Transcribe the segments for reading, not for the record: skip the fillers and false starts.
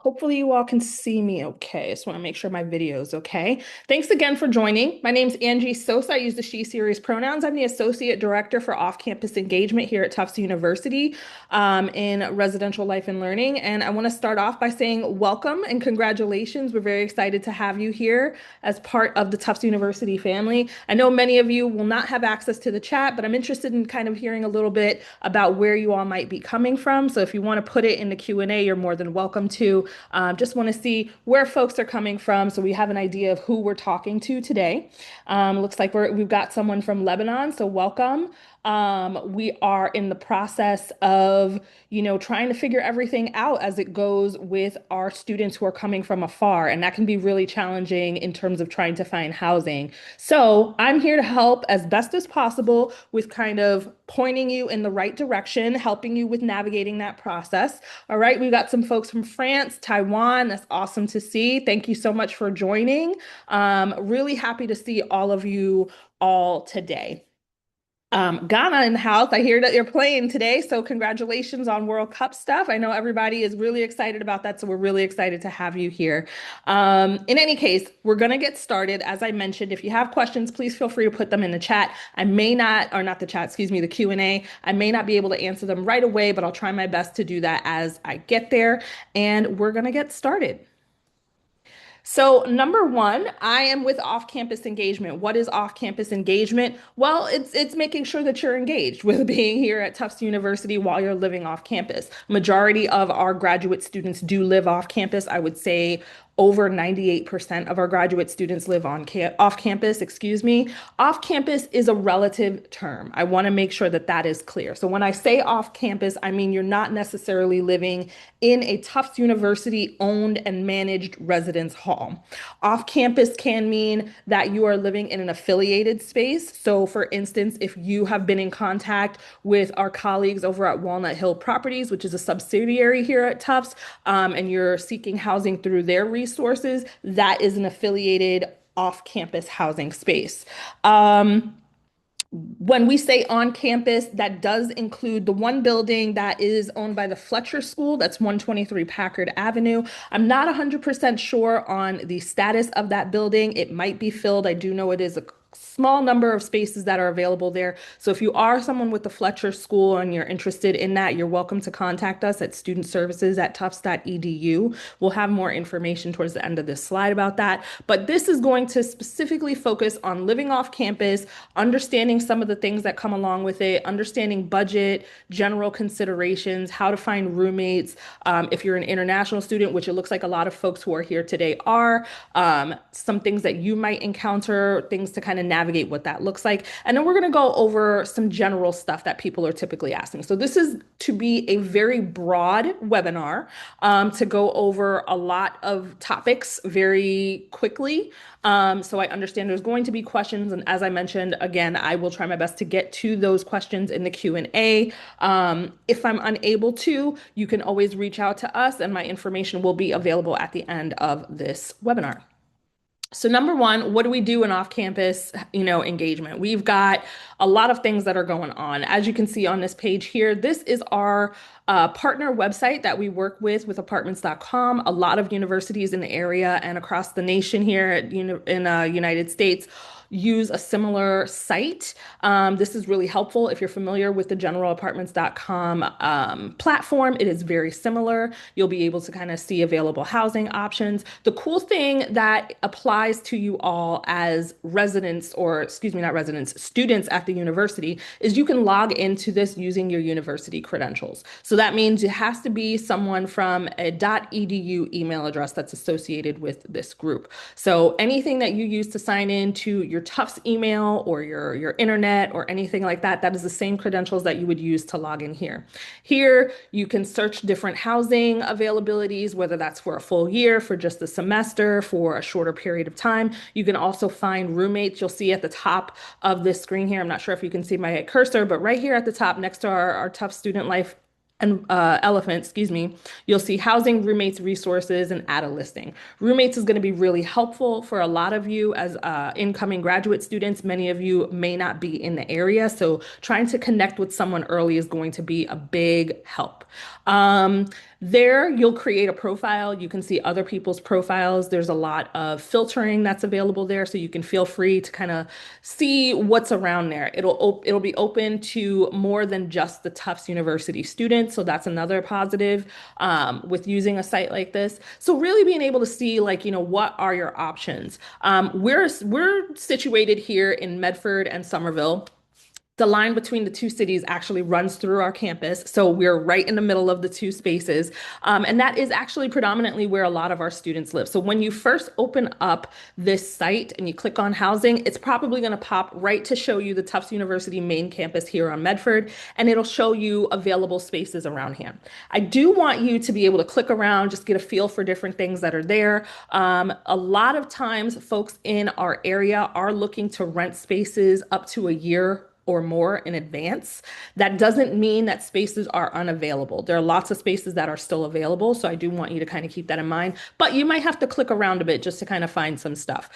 Hopefully you all can see me okay. Just want to make sure my video is okay. Thanks again for joining. My name's Angie Sosa. I use the she series pronouns. I'm the Associate Director for Off-Campus Engagement here at Tufts University in Residential Life and Learning. And I want to start off by saying welcome and congratulations. We're very excited to have you here as part of the Tufts University family. I know many of you will not have access to the chat, but I'm interested in kind of hearing a little bit about where you all might be coming from. So if you want to put it in the Q&A, you're more than welcome to. Just want to see where folks are coming from so we have an idea of who we're talking to today. Looks like we've got someone from Lebanon, so welcome. We are in the process of, trying to figure everything out as it goes with our students who are coming from afar. And that can be really challenging in terms of trying to find housing. So I'm here to help as best as possible with kind of pointing you in the right direction, helping you with navigating that process. All right, we've got some folks from France, Taiwan. That's awesome to see. Thank you so much for joining. Really happy to see all of you all today. Ghana in the house. I hear that you're playing today, so congratulations on World Cup stuff. I know everybody is really excited about that, so we're really excited to have you here. In any case, we're going to get started. As I mentioned, if you have questions, please feel free to put them in the chat. I may not, or not the chat, excuse me, the Q&A. I may not be able to answer them right away, but I'll try my best to do that as I get there, and we're going to get started. So, number one, I am with off-campus engagement. What is off-campus engagement? Well, it's making sure that you're engaged with being here at Tufts University while you're living off campus. Majority of our graduate students do live off campus. I would say over 98% of our graduate students live off campus, excuse me. Off campus is a relative term. I want to make sure that that is clear. So when I say off campus, I mean you're not necessarily living in a Tufts University owned and managed residence hall. Off campus can mean that you are living in an affiliated space. So for instance, if you have been in contact with our colleagues over at Walnut Hill Properties, which is a subsidiary here at Tufts, and you're seeking housing through their resources, that is an affiliated off-campus housing space. When we say on campus, that does include the one building that is owned by the Fletcher School. That's 123 Packard Avenue. I'm not 100% sure on the status of that building. It might be filled. I do know it is a small number of spaces that are available there. So if you are someone with the Fletcher School and you're interested in that, you're welcome to contact us at studentservices@tufts.edu. We'll have more information towards the end of this slide about that. But this is going to specifically focus on living off campus, understanding some of the things that come along with it, understanding budget, general considerations, how to find roommates. If you're an international student, which it looks like a lot of folks who are here today are, some things that you might encounter, things to kind of navigate what that looks like. And then we're going to go over some general stuff that people are typically asking. So this is to be a very broad webinar to go over a lot of topics very quickly. So I understand there's going to be questions. And as I mentioned, again, I will try my best to get to those questions in the Q&A. If I'm unable to, you can always reach out to us and my information will be available at the end of this webinar. So number one, what do we do in off-campus, engagement? We've got a lot of things that are going on. As you can see on this page here, this is our partner website that we work with apartments.com. A lot of universities in the area and across the nation here in the United States use a similar site. This is really helpful if you're familiar with the generalapartments.com platform. It is very similar. You'll be able to kind of see available housing options. The cool thing that applies to you all as residents, or excuse me, not residents, students at the university, is you can log into this using your university credentials. So that means it has to be someone from a .edu email address that's associated with this group. So anything that you use to sign in to your Tufts email or your internet or anything like that, that is the same credentials that you would use to log in here. Here, you can search different housing availabilities, whether that's for a full year, for just a semester, for a shorter period of time. You can also find roommates. You'll see at the top of this screen here, I'm not sure if you can see my cursor, but right here at the top next to our Tufts Student Life and elephant, excuse me, you'll see housing, roommates, resources, and add a listing. Roommates is going to be really helpful for a lot of you as incoming graduate students. Many of you may not be in the area, so trying to connect with someone early is going to be a big help. There, you'll create a profile. You can see other people's profiles. There's a lot of filtering that's available there, so you can feel free to kind of see what's around there. It'll be open to more than just the Tufts University students, so that's another positive with using a site like this. So really being able to see like, what are your options? We're situated here in Medford and Somerville. The line between the two cities actually runs through our campus. So we're right in the middle of the two spaces. And that is actually predominantly where a lot of our students live. So when you first open up this site and you click on housing, it's probably going to pop right to show you the Tufts University main campus here on Medford, and it'll show you available spaces around here. I do want you to be able to click around, just get a feel for different things that are there. A lot of times, folks in our area are looking to rent spaces up to a year or more in advance. That doesn't mean that spaces are unavailable. There are lots of spaces that are still available. So I do want you to kind of keep that in mind, but you might have to click around a bit just to kind of find some stuff.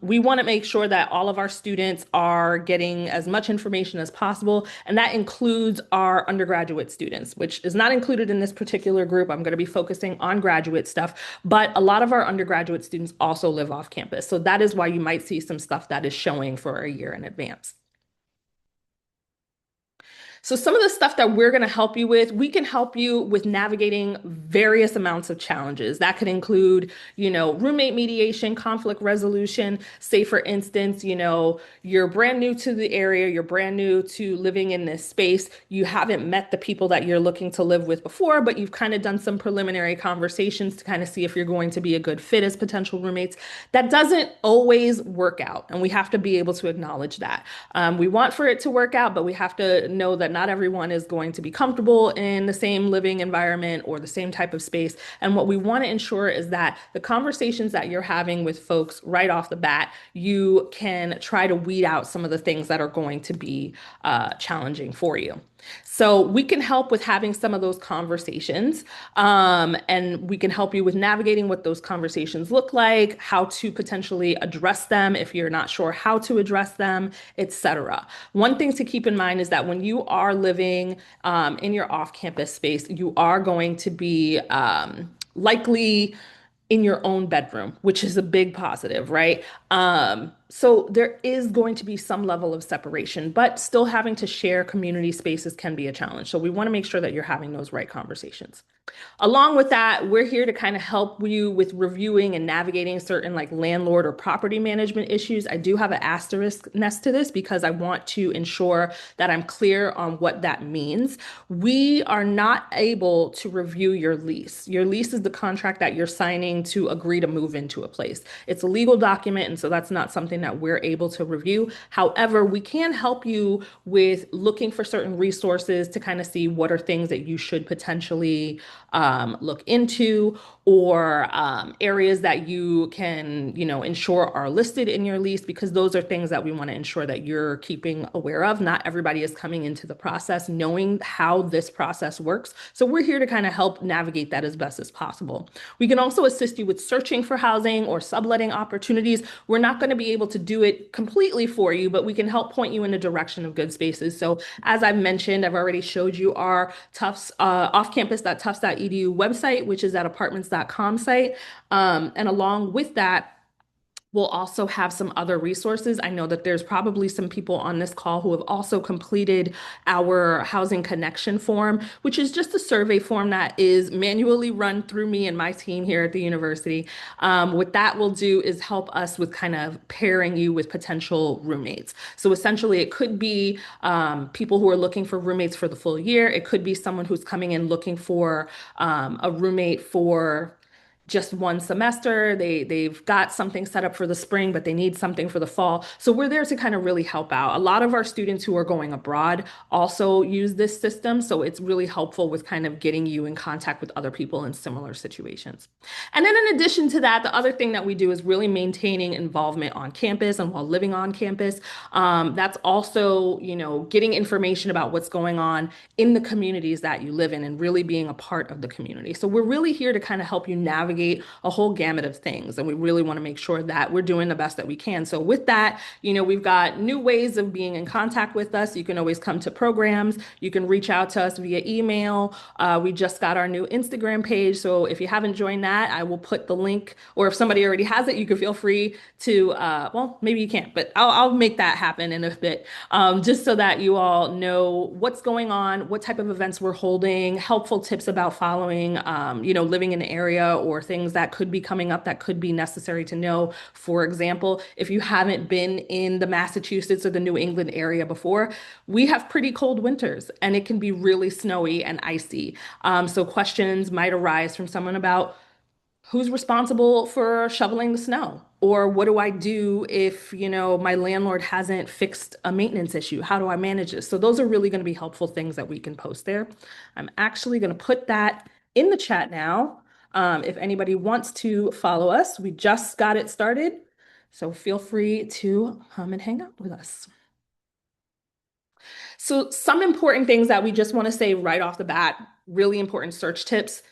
We want to make sure that all of our students are getting as much information as possible. And that includes our undergraduate students, which is not included in this particular group. I'm going to be focusing on graduate stuff, but a lot of our undergraduate students also live off campus. So that is why you might see some stuff that is showing for a year in advance. So some of the stuff that we're going to help you with, we can help you with navigating various amounts of challenges. That could include, roommate mediation, conflict resolution. Say, for instance, you're brand new to the area, you're brand new to living in this space. You haven't met the people that you're looking to live with before, but you've kind of done some preliminary conversations to kind of see if you're going to be a good fit as potential roommates. That doesn't always work out, and we have to be able to acknowledge that. We want for it to work out, but we have to know that not everyone is going to be comfortable in the same living environment or the same type of space. And what we want to ensure is that the conversations that you're having with folks right off the bat, you can try to weed out some of the things that are going to be challenging for you. So we can help with having some of those conversations, and we can help you with navigating what those conversations look like, how to potentially address them if you're not sure how to address them, etc. One thing to keep in mind is that when you are living in your off-campus space, you are going to be likely in your own bedroom, which is a big positive, right? So there is going to be some level of separation, but still having to share community spaces can be a challenge. So we want to make sure that you're having those right conversations. Along with that, we're here to kind of help you with reviewing and navigating certain like landlord or property management issues. I do have an asterisk next to this because I want to ensure that I'm clear on what that means. We are not able to review your lease. Your lease is the contract that you're signing to agree to move into a place. It's a legal document, and so that's not something that we're able to review. However, we can help you with looking for certain resources to kind of see what are things that you should potentially look into, or areas that you can, ensure are listed in your lease, because those are things that we want to ensure that you're keeping aware of. Not everybody is coming into the process knowing how this process works. So we're here to kind of help navigate that as best as possible. We can also assist you with searching for housing or subletting opportunities. We're not going to be able to do it completely for you, but we can help point you in the direction of good spaces. So as I've mentioned, I've already showed you our Tufts offcampus.tufts.edu website, which is that apartments.com site. And along with that, we'll also have some other resources. I know that there's probably some people on this call who have also completed our housing connection form, which is just a survey form that is manually run through me and my team here at the university. What that will do is help us with kind of pairing you with potential roommates. So essentially, it could be people who are looking for roommates for the full year. It could be someone who's coming in looking for a roommate for just one semester. They've got something set up for the spring, but they need something for the fall. So we're there to kind of really help out. A lot of our students who are going abroad also use this system. So it's really helpful with kind of getting you in contact with other people in similar situations. And then in addition to that, the other thing that we do is really maintaining involvement on campus and while living on campus. That's also, getting information about what's going on in the communities that you live in and really being a part of the community. So we're really here to kind of help you navigate navigate a whole gamut of things. And we really want to make sure that we're doing the best that we can. So with that, we've got new ways of being in contact with us. You can always come to programs. You can reach out to us via email. We just got our new Instagram page. So if you haven't joined that, I will put the link, or if somebody already has it, you can feel free to, well, maybe you can't, but I'll make that happen in a bit, just so that you all know what's going on, what type of events we're holding, helpful tips about following, living in the area, or things that could be coming up that could be necessary to know. For example, if you haven't been in the Massachusetts or the New England area before, we have pretty cold winters and it can be really snowy and icy. So questions might arise from someone about who's responsible for shoveling the snow? Or what do I do if, my landlord hasn't fixed a maintenance issue? How do I manage this? So those are really going to be helpful things that we can post there. I'm actually going to put that in the chat now. If anybody wants to follow us, we just got it started. So feel free to come and hang out with us. So some important things that we just want to say right off the bat, really important search tips.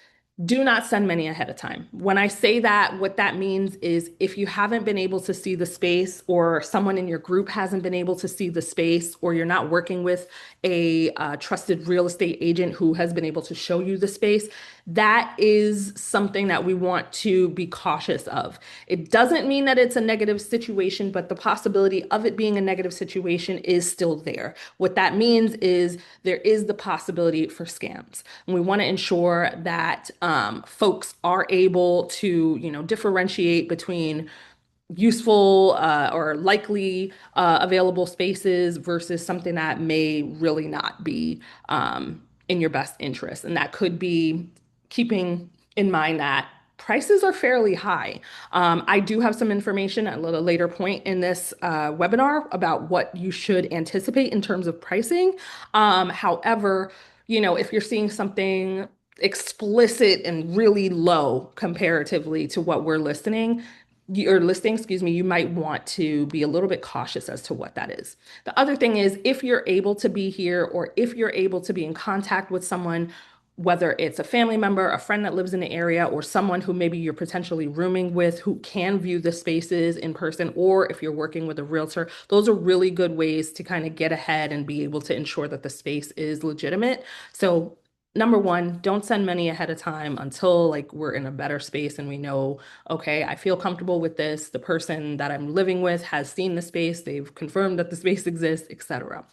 Do not send many ahead of time. When I say that, what that means is if you haven't been able to see the space, or someone in your group hasn't been able to see the space, or you're not working with a trusted real estate agent who has been able to show you the space, that is something that we want to be cautious of. It doesn't mean that it's a negative situation, but the possibility of it being a negative situation is still there. What that means is there is the possibility for scams. And we want to ensure that folks are able to, differentiate between useful or likely available spaces versus something that may really not be in your best interest. And that could be keeping in mind that prices are fairly high. I do have some information at a little later point in this webinar about what you should anticipate in terms of pricing. However, if you're seeing something explicit and really low comparatively to what we're listing, excuse me, you might want to be a little bit cautious as to what that is. The other thing is, if you're able to be here, or if you're able to be in contact with someone, whether it's a family member, a friend that lives in the area, or someone who maybe you're potentially rooming with who can view the spaces in person, or if you're working with a realtor, those are really good ways to kind of get ahead and be able to ensure that the space is legitimate. So number one, don't send money ahead of time until we're in a better space and we know, okay, I feel comfortable with this. The person that I'm living with has seen the space, they've confirmed that the space exists, etc.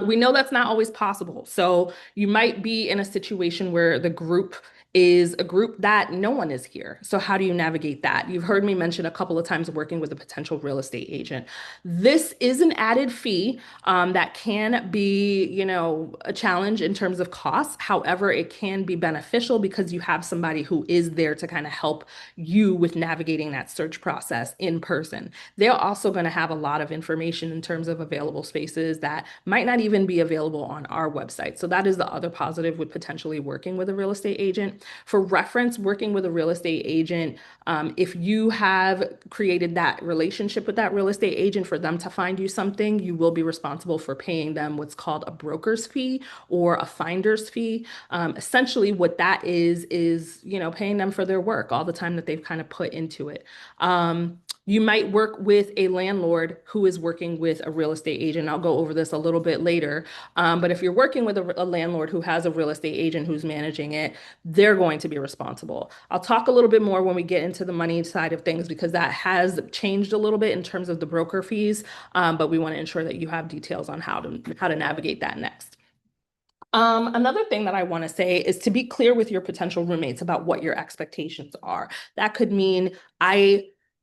We know that's not always possible. So you might be in a situation where the group is a group that no one is here. So how do you navigate that? You've heard me mention a couple of times working with a potential real estate agent. This is an added fee that can be, a challenge in terms of costs. However, it can be beneficial because you have somebody who is there to kind of help you with navigating that search process in person. They're also going to have a lot of information in terms of available spaces that might not even be available on our website. So that is the other positive with potentially working with a real estate agent. For reference, working with a real estate agent, if you have created that relationship with that real estate agent for them to find you something, you will be responsible for paying them what's called a broker's fee or a finder's fee. Essentially, what that is, paying them for their work, all the time that they've kind of put into it. You might work with a landlord who is working with a real estate agent. I'll go over this a little bit later. But if you're working with a landlord who has a real estate agent who's managing it, they're going to be responsible. I'll talk a little bit more when we get into the money side of things, because that has changed a little bit in terms of the broker fees. But we want to ensure that you have details on how to navigate that next. Another thing that I want to say is to be clear with your potential roommates about what your expectations are. That could mean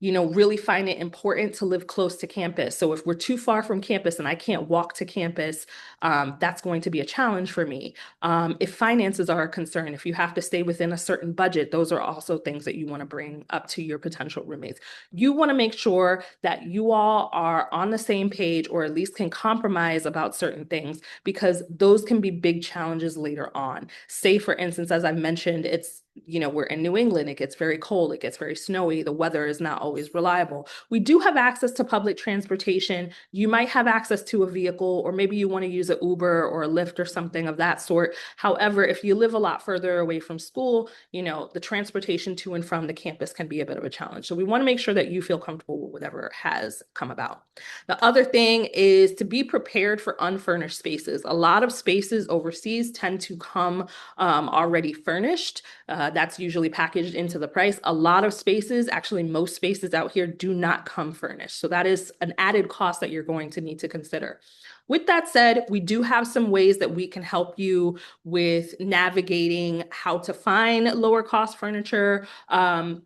really find it important to live close to campus. So if we're too far from campus and I can't walk to campus, that's going to be a challenge for me. If finances are a concern, if you have to stay within a certain budget, those are also things that you want to bring up to your potential roommates. You want to make sure that you all are on the same page, or at least can compromise about certain things, because those can be big challenges later on. Say, for instance, as I mentioned, it's We're in New England, it gets very cold, it gets very snowy, the weather is not always reliable. We do have access to public transportation. You might have access to a vehicle, or maybe you want to use an Uber or a Lyft or something of that sort. However, if you live a lot further away from school, the transportation to and from the campus can be a bit of a challenge. So we want to make sure that you feel comfortable with whatever has come about. The other thing is to be prepared for unfurnished spaces. A lot of spaces overseas tend to come already furnished. That's usually packaged into the price. A lot of spaces, actually most spaces out here, do not come furnished. So that is an added cost that you're going to need to consider. With that said, we do have some ways that we can help you with navigating how to find lower cost furniture.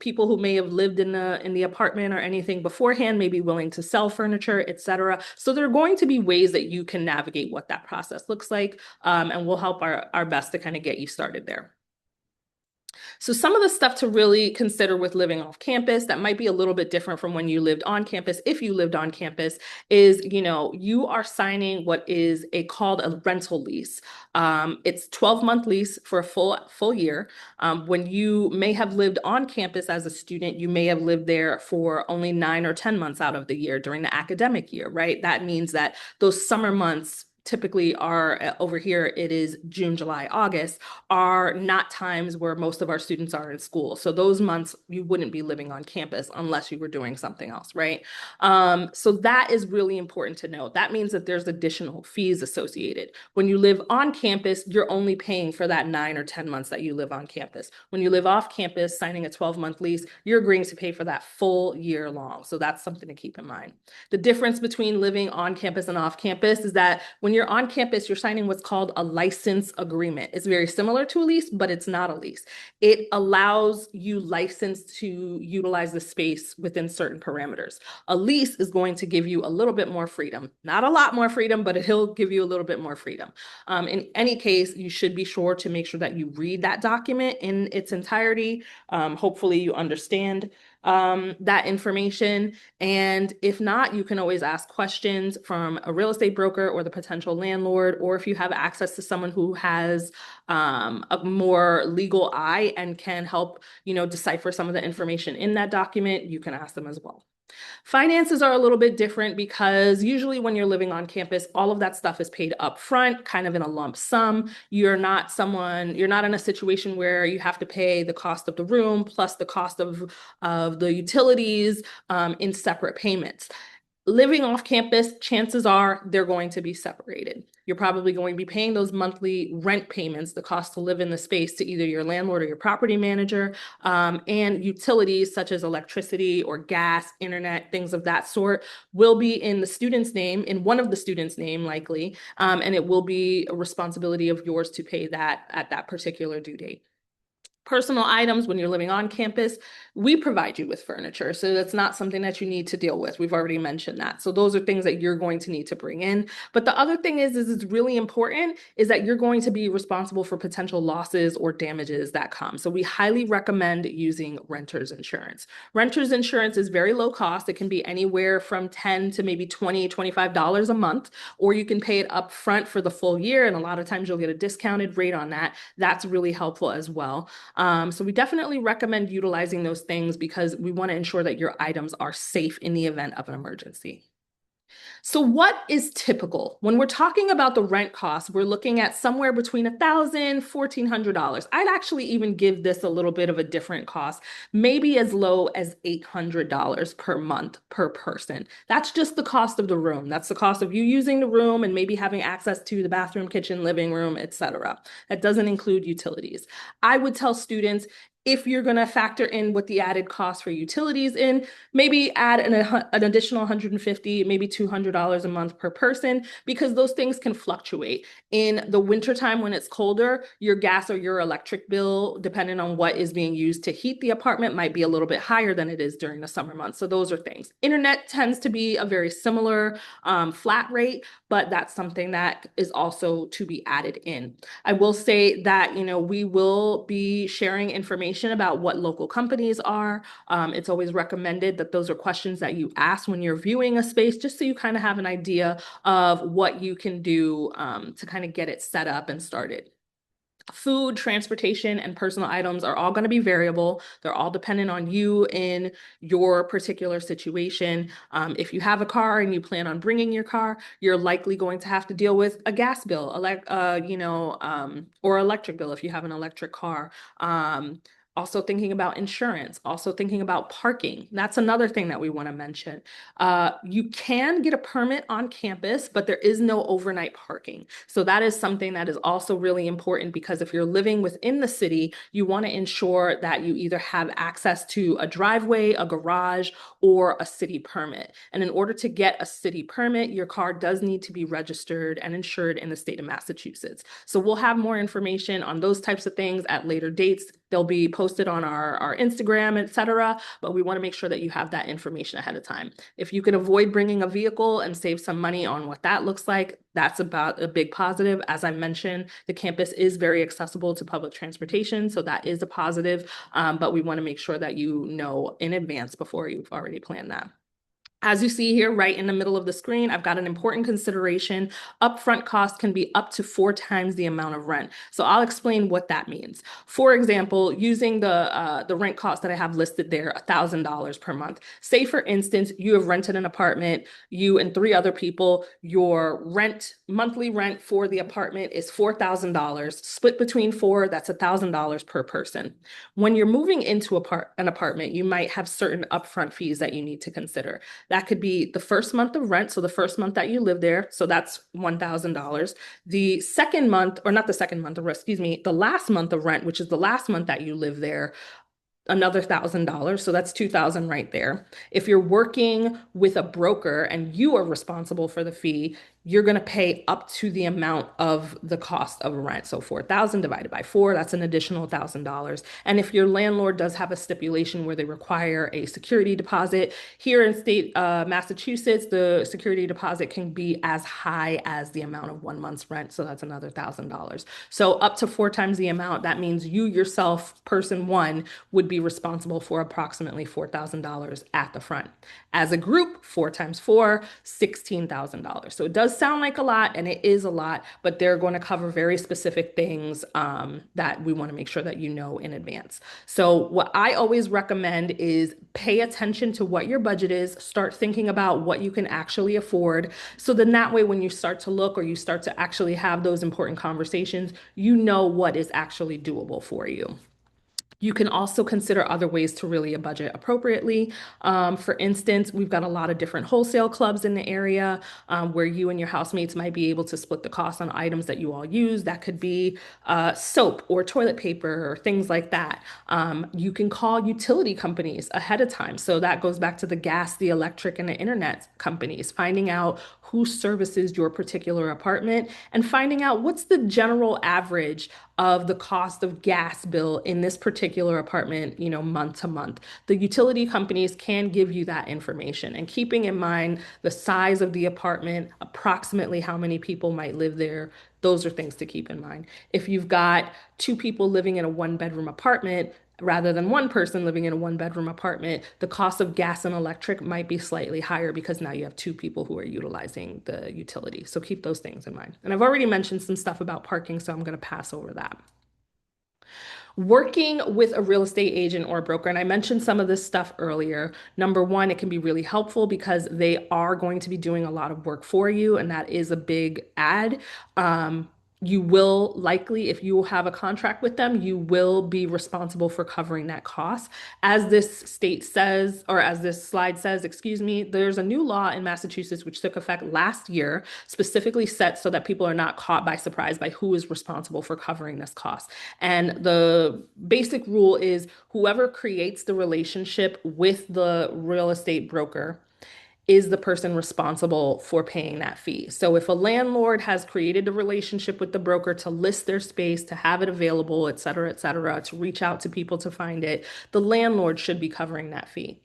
People who may have lived in the apartment or anything beforehand may be willing to sell furniture, etc. So there are going to be ways that you can navigate what that process looks like, and we'll help our best to kind of get you started there. So some of the stuff to really consider with living off campus that might be a little bit different from when you lived on campus, if you lived on campus, is, you are signing what is called a rental lease. It's 12-month lease for a full year. When you may have lived on campus as a student, you may have lived there for only 9 or 10 months out of the year during the academic year, right? That means that those summer months typically are over here, it is June, July, August, are not times where most of our students are in school. So those months you wouldn't be living on campus unless you were doing something else, right? So that is really important to know. That means that there's additional fees associated. When you live on campus, you're only paying for that 9 or 10 months that you live on campus. When you live off campus, signing a 12-month lease, you're agreeing to pay for that full year long. So that's something to keep in mind. The difference between living on campus and off campus is that when you're on campus, you're signing what's called a license agreement. It's very similar to a lease, but it's not a lease. It allows you license to utilize the space within certain parameters. A lease is going to give you a little bit more freedom, not a lot more freedom, but it'll give you a little bit more freedom. In any case, you should be sure to make sure that you read that document in its entirety. Hopefully you understand that information. And if not, you can always ask questions from a real estate broker or the potential landlord, or if you have access to someone who has a more legal eye and can help, decipher some of the information in that document, you can ask them as well. Finances are a little bit different because usually when you're living on campus, all of that stuff is paid up front, kind of in a lump sum. You're not in a situation where you have to pay the cost of the room plus the cost of the utilities in separate payments. Living off campus, chances are they're going to be separated. You're probably going to be paying those monthly rent payments, the cost to live in the space, to either your landlord or your property manager, and utilities such as electricity or gas, internet, things of that sort will be in the student's name, in one of the students' name likely, and it will be a responsibility of yours to pay that at that particular due date. Personal items, when you're living on campus, we provide you with furniture. So that's not something that you need to deal with. We've already mentioned that. So those are things that you're going to need to bring in. But the other thing is it's really important is that you're going to be responsible for potential losses or damages that come. So we highly recommend using renter's insurance. Renter's insurance is very low cost. It can be anywhere from $10 to maybe $20, $25 a month, or you can pay it up front for the full year. And a lot of times you'll get a discounted rate on that. That's really helpful as well. So we definitely recommend utilizing those things because we want to ensure that your items are safe in the event of an emergency. So what is typical? When we're talking about the rent costs, we're looking at somewhere between $1,000, $1,400. I'd actually even give this a little bit of a different cost, maybe as low as $800 per month per person. That's just the cost of the room. That's the cost of you using the room and maybe having access to the bathroom, kitchen, living room, etc. That doesn't include utilities. I would tell students, if you're going to factor in what the added cost for utilities in, maybe add an additional $150, maybe $200 a month per person, because those things can fluctuate. In the wintertime when it's colder, your gas or your electric bill, depending on what is being used to heat the apartment, might be a little bit higher than it is during the summer months. So those are things. Internet tends to be a very similar flat rate, but that's something that is also to be added in. I will say that, we will be sharing information about what local companies are. It's always recommended that those are questions that you ask when you're viewing a space, just so you kind of have an idea of what you can do to kind of get it set up and started. Food, transportation, and personal items are all going to be variable. They're all dependent on you in your particular situation. If you have a car and you plan on bringing your car, you're likely going to have to deal with a gas bill, or electric bill if you have an electric car. Also thinking about insurance, also thinking about parking. That's another thing that we want to mention. You can get a permit on campus, but there is no overnight parking. So that is something that is also really important because if you're living within the city, you want to ensure that you either have access to a driveway, a garage, or a city permit. And in order to get a city permit, your car does need to be registered and insured in the state of Massachusetts. So we'll have more information on those types of things at later dates. They'll be posted on our Instagram, etc. But we want to make sure that you have that information ahead of time. If you can avoid bringing a vehicle and save some money on what that looks like, that's about a big positive. As I mentioned, the campus is very accessible to public transportation, so that is a positive. But we want to make sure that you know in advance before you've already planned that. As you see here, right in the middle of the screen, I've got an important consideration. Upfront cost can be up to 4 times the amount of rent. So I'll explain what that means. For example, using the rent cost that I have listed there, $1,000 per month. Say, for instance, you have rented an apartment, you and 3 other people, your monthly rent for the apartment is $4,000. Split between four, that's $1,000 per person. When you're moving into an apartment, you might have certain upfront fees that you need to consider. That could be the first month of rent, so the first month that you live there, so that's $1,000. The second month, or not the second month, or excuse me, the last month of rent, which is the last month that you live there, another $1,000. So that's 2,000 right there. If you're working with a broker and you are responsible for the fee, you're going to pay up to the amount of the cost of rent. So 4,000 divided by 4, that's an additional $1,000. And if your landlord does have a stipulation where they require a security deposit, here in state Massachusetts, the security deposit can be as high as the amount of 1 month's rent. So that's another $1,000. So up to 4 times the amount, that means you yourself, person one, would be responsible for approximately $4,000 at the front. As a group, 4 times 4, $16,000. So it does sound like a lot, and it is a lot, but they're going to cover very specific things that we want to make sure that you know in advance. So what I always recommend is pay attention to what your budget is, start thinking about what you can actually afford. So then that way, when you start to look or you start to actually have those important conversations, you know what is actually doable for you. You can also consider other ways to really budget appropriately. For instance, we've got a lot of different wholesale clubs in the area where you and your housemates might be able to split the cost on items that you all use. That could be soap or toilet paper or things like that. You can call utility companies ahead of time. So that goes back to the gas, the electric, and the internet companies, finding out who services your particular apartment and finding out what's the general average of the cost of gas bill in this particular apartment, month to month. The utility companies can give you that information, and keeping in mind the size of the apartment, approximately how many people might live there, those are things to keep in mind. If you've got 2 people living in a 1 bedroom apartment, rather than one person living in a 1 bedroom apartment, the cost of gas and electric might be slightly higher because now you have 2 people who are utilizing the utility. So keep those things in mind. And I've already mentioned some stuff about parking, so I'm going to pass over that. Working with a real estate agent or a broker, and I mentioned some of this stuff earlier. Number one, it can be really helpful because they are going to be doing a lot of work for you, and that is a big add. You will likely, if you have a contract with them, you will be responsible for covering that cost. As this state says, or as this slide says, excuse me, there's a new law in Massachusetts which took effect last year, specifically set so that people are not caught by surprise by who is responsible for covering this cost. And the basic rule is whoever creates the relationship with the real estate broker is the person responsible for paying that fee. So if a landlord has created a relationship with the broker to list their space, to have it available, et cetera, to reach out to people to find it, the landlord should be covering that fee.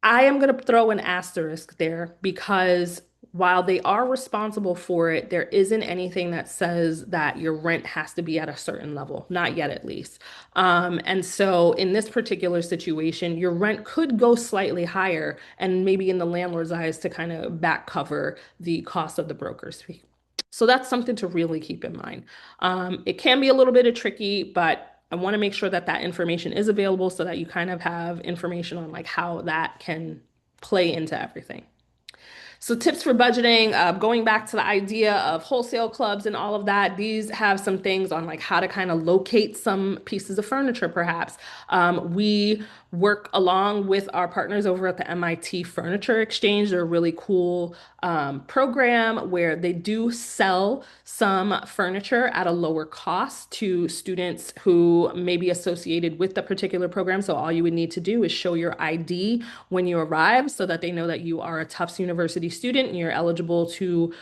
I am going to throw an asterisk there because while they are responsible for it, there isn't anything that says that your rent has to be at a certain level, not yet at least. And so in this particular situation, your rent could go slightly higher and maybe in the landlord's eyes to kind of back cover the cost of the broker's fee. So that's something to really keep in mind. It can be a little bit of tricky, but I want to make sure that that information is available so that you kind of have information on like how that can play into everything. So tips for budgeting, going back to the idea of wholesale clubs and all of that, these have some things on like how to kind of locate some pieces of furniture, perhaps. We work along with our partners over at the MIT Furniture Exchange. They're a really cool program where they do sell some furniture at a lower cost to students who may be associated with the particular program. So all you would need to do is show your ID when you arrive so that they know that you are a Tufts University student and you're eligible to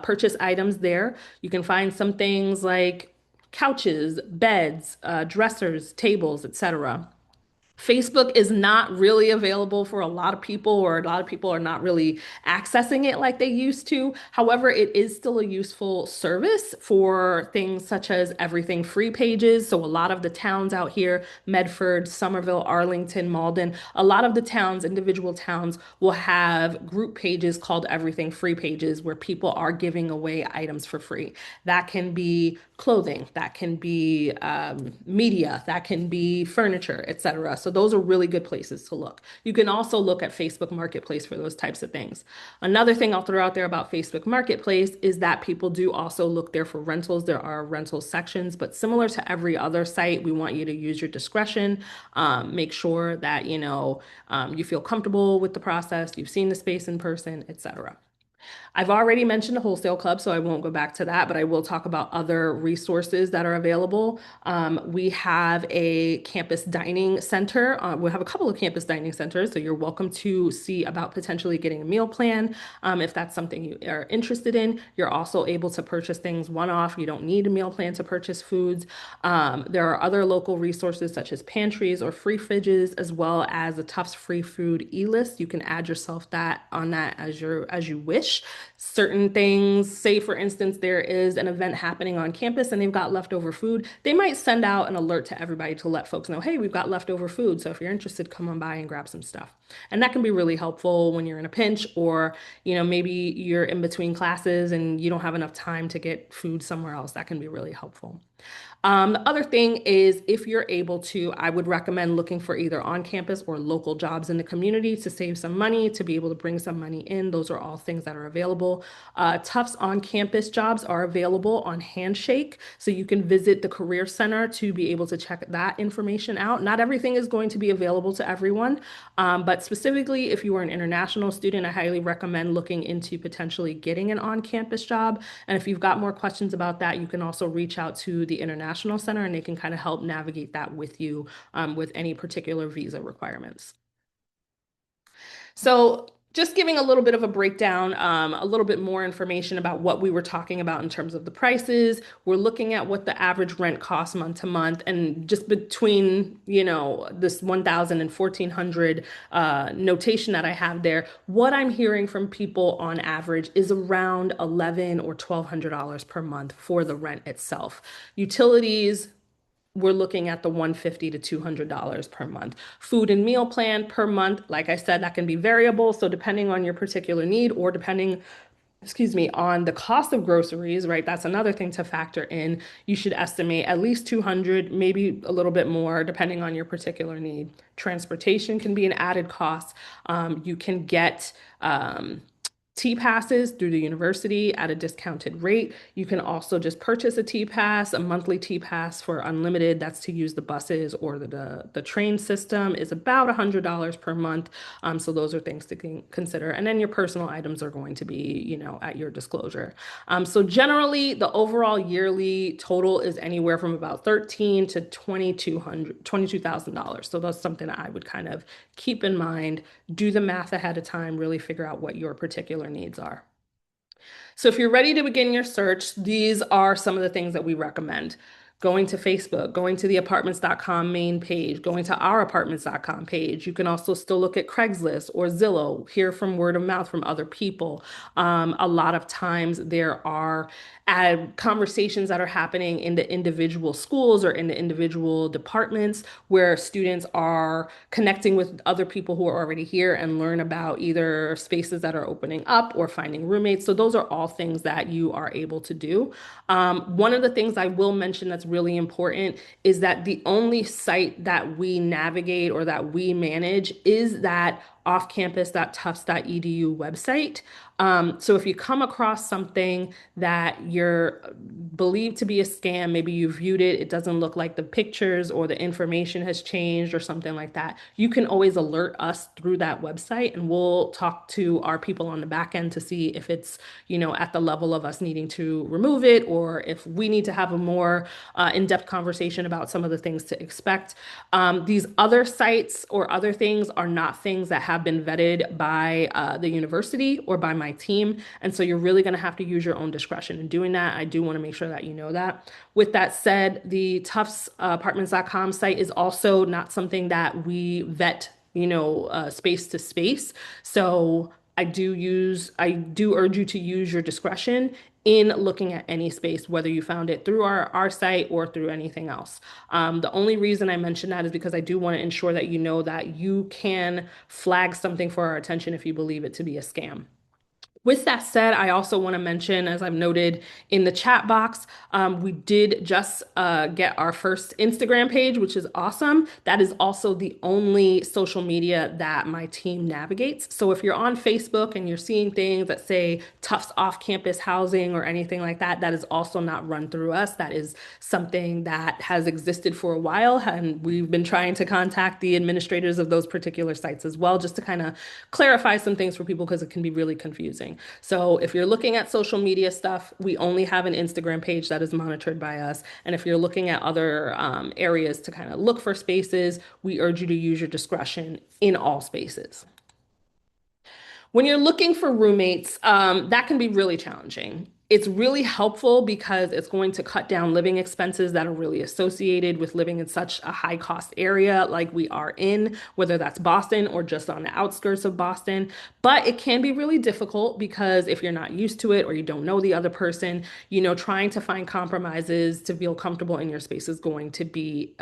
purchase items there. You can find some things like couches, beds, dressers, tables, etc. Facebook is not really available for a lot of people, or a lot of people are not really accessing it like they used to. However, it is still a useful service for things such as everything free pages. So, a lot of the towns out here, Medford, Somerville, Arlington, Malden, a lot of the towns, individual towns, will have group pages called everything free pages where people are giving away items for free. That can be clothing, that can be media, that can be furniture, etc. So those are really good places to look. You can also look at Facebook Marketplace for those types of things. Another thing I'll throw out there about Facebook Marketplace is that people do also look there for rentals. There are rental sections, but similar to every other site, we want you to use your discretion. Make sure that you feel comfortable with the process, you've seen the space in person, etc. I've already mentioned the wholesale club, so I won't go back to that, but I will talk about other resources that are available. We have a campus dining center. We have a couple of campus dining centers, so you're welcome to see about potentially getting a meal plan if that's something you are interested in. You're also able to purchase things one-off. You don't need a meal plan to purchase foods. There are other local resources such as pantries or free fridges, as well as the Tufts free food e-list. You can add yourself that on that as you wish. Certain things, say for instance, there is an event happening on campus and they've got leftover food, they might send out an alert to everybody to let folks know, hey, we've got leftover food. So if you're interested, come on by and grab some stuff. And that can be really helpful when you're in a pinch, or, maybe you're in between classes and you don't have enough time to get food somewhere else. That can be really helpful. The other thing is, if you're able to, I would recommend looking for either on-campus or local jobs in the community to save some money, to be able to bring some money in. Those are all things that are available. Tufts on-campus jobs are available on Handshake, so you can visit the Career Center to be able to check that information out. Not everything is going to be available to everyone, but specifically if you are an international student, I highly recommend looking into potentially getting an on-campus job. And if you've got more questions about that, you can also reach out to the International Center and they can kind of help navigate that with you with any particular visa requirements. So just giving a little bit of a breakdown, a little bit more information about what we were talking about in terms of the prices. We're looking at what the average rent costs month to month, and just between, this 1,000 and 1,400 notation that I have there, what I'm hearing from people on average is around $1,100 or $1,200 per month for the rent itself. Utilities, we're looking at the $150 to $200 per month. Food and meal plan per month, like I said, that can be variable. So depending on your particular need, or depending, excuse me, on the cost of groceries, right? That's another thing to factor in. You should estimate at least 200, maybe a little bit more, depending on your particular need. Transportation can be an added cost. You can get T passes through the university at a discounted rate. You can also just purchase a T pass, a monthly T pass for unlimited. That's to use the buses or the train system, is about $100 per month. So those are things to consider. And then your personal items are going to be, at your disclosure. So generally, the overall yearly total is anywhere from about $13,000 to $22,000. So that's something that I would kind of keep in mind. Do the math ahead of time, really figure out what your particular needs are. So if you're ready to begin your search, these are some of the things that we recommend. going to Facebook, going to the apartments.com main page, going to our apartments.com page. You can also still look at Craigslist or Zillow, hear from word of mouth from other people. A lot of times there are conversations that are happening in the individual schools or in the individual departments where students are connecting with other people who are already here and learn about either spaces that are opening up or finding roommates. So those are all things that you are able to do. One of the things I will mention that's really important is that the only site that we navigate or that we manage is that offcampus.tufts.edu website. So if you come across something that you're believed to be a scam, maybe you viewed it, it doesn't look like the pictures or the information has changed or something like that, you can always alert us through that website and we'll talk to our people on the back end to see if it's, at the level of us needing to remove it or if we need to have a more in-depth conversation about some of the things to expect. These other sites or other things are not things that have been vetted by the university or by my team. And so you're really going to have to use your own discretion in doing that. I do want to make sure that you know that. With that said, the Tufts apartments.com site is also not something that we vet, space to space. So I do urge you to use your discretion in looking at any space, whether you found it through our site or through anything else. The only reason I mention that is because I do want to ensure that you know that you can flag something for our attention if you believe it to be a scam. With that said, I also want to mention, as I've noted in the chat box, we did just get our first Instagram page, which is awesome. That is also the only social media that my team navigates. So if you're on Facebook and you're seeing things that say Tufts off-campus housing or anything like that, that is also not run through us. That is something that has existed for a while, and we've been trying to contact the administrators of those particular sites as well, just to kind of clarify some things for people because it can be really confusing. So if you're looking at social media stuff, we only have an Instagram page that is monitored by us. And if you're looking at other areas to kind of look for spaces, we urge you to use your discretion in all spaces. When you're looking for roommates, that can be really challenging. It's really helpful because it's going to cut down living expenses that are really associated with living in such a high cost area like we are in, whether that's Boston or just on the outskirts of Boston. But it can be really difficult because if you're not used to it or you don't know the other person, trying to find compromises to feel comfortable in your space is going to be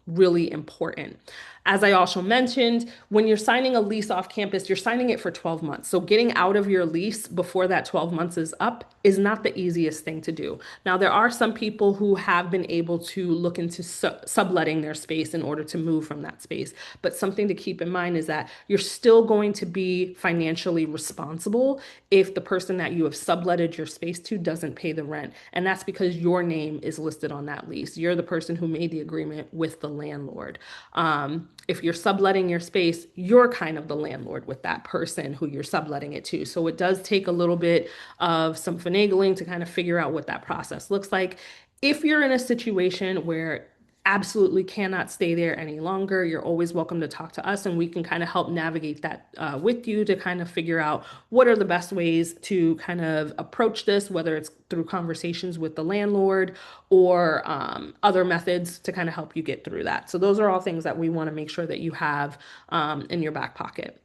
really important. As I also mentioned, when you're signing a lease off campus, you're signing it for 12 months. So getting out of your lease before that 12 months is up is not the easiest thing to do. Now, there are some people who have been able to look into subletting their space in order to move from that space. But something to keep in mind is that you're still going to be financially responsible if the person that you have subletted your space to doesn't pay the rent. And that's because your name is listed on that lease. You're the person who made the agreement with the landlord. If you're subletting your space, you're kind of the landlord with that person who you're subletting it to. So it does take a little bit of some finagling to kind of figure out what that process looks like. If you're in a situation where absolutely cannot stay there any longer, you're always welcome to talk to us and we can kind of help navigate that with you to kind of figure out what are the best ways to kind of approach this, whether it's through conversations with the landlord or other methods to kind of help you get through that. So those are all things that we want to make sure that you have in your back pocket.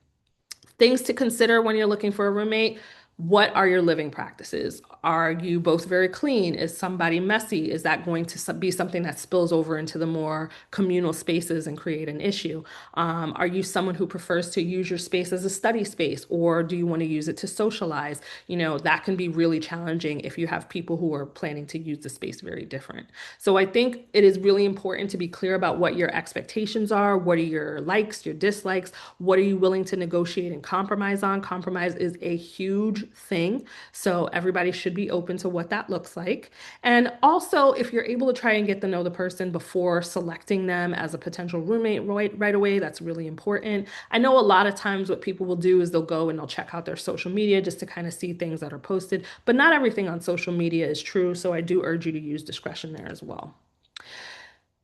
Things to consider when you're looking for a roommate. What are your living practices? Are you both very clean? Is somebody messy? Is that going to be something that spills over into the more communal spaces and create an issue? Are you someone who prefers to use your space as a study space, or do you want to use it to socialize? That can be really challenging if you have people who are planning to use the space very different. So I think it is really important to be clear about what your expectations are. What are your likes, your dislikes? What are you willing to negotiate and compromise on? Compromise is a huge thing. So everybody should be open to what that looks like. And also, if you're able to try and get to know the person before selecting them as a potential roommate right away, that's really important. I know a lot of times what people will do is they'll go and they'll check out their social media just to kind of see things that are posted, but not everything on social media is true. So I do urge you to use discretion there as well.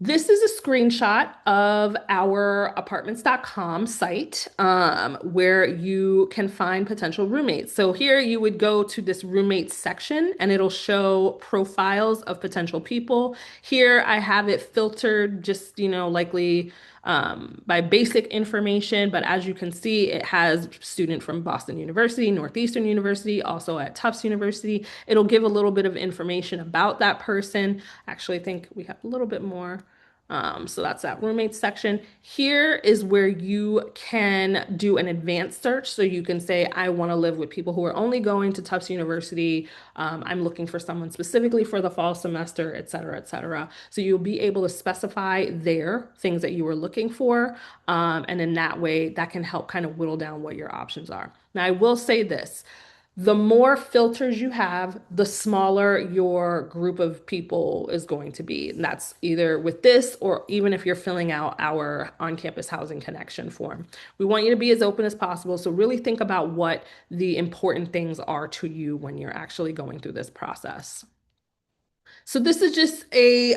This is a screenshot of our apartments.com site where you can find potential roommates. So here you would go to this roommates section and it'll show profiles of potential people. Here I have it filtered just, likely by basic information, but as you can see, it has student from Boston University, Northeastern University, also at Tufts University. It'll give a little bit of information about that person. Actually, I think we have a little bit more. So that's that roommates section. Here is where you can do an advanced search. So you can say, I want to live with people who are only going to Tufts University. I'm looking for someone specifically for the fall semester, et cetera, et cetera. So you'll be able to specify there things that you were looking for. And in that way, that can help kind of whittle down what your options are. Now, I will say this. The more filters you have, the smaller your group of people is going to be. And that's either with this or even if you're filling out our on-campus housing connection form. We want you to be as open as possible. So really think about what the important things are to you when you're actually going through this process. So this is just a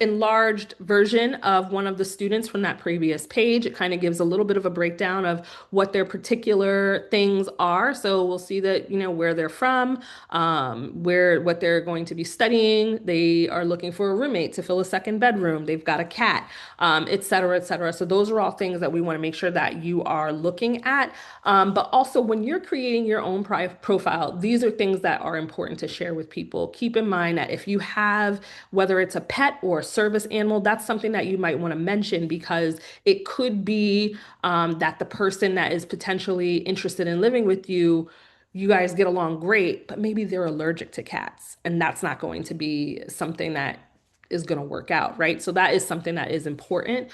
enlarged version of one of the students from that previous page. It kind of gives a little bit of a breakdown of what their particular things are. So we'll see that, where they're from, what they're going to be studying. They are looking for a roommate to fill a second bedroom. They've got a cat, et cetera, et cetera. So those are all things that we want to make sure that you are looking at. But also when you're creating your own profile, these are things that are important to share with people. Keep in mind that if you have, whether it's a pet or a service animal, that's something that you might want to mention because it could be that the person that is potentially interested in living with you, you guys get along great, but maybe they're allergic to cats, and that's not going to be something that is going to work out, right? So that is something that is important.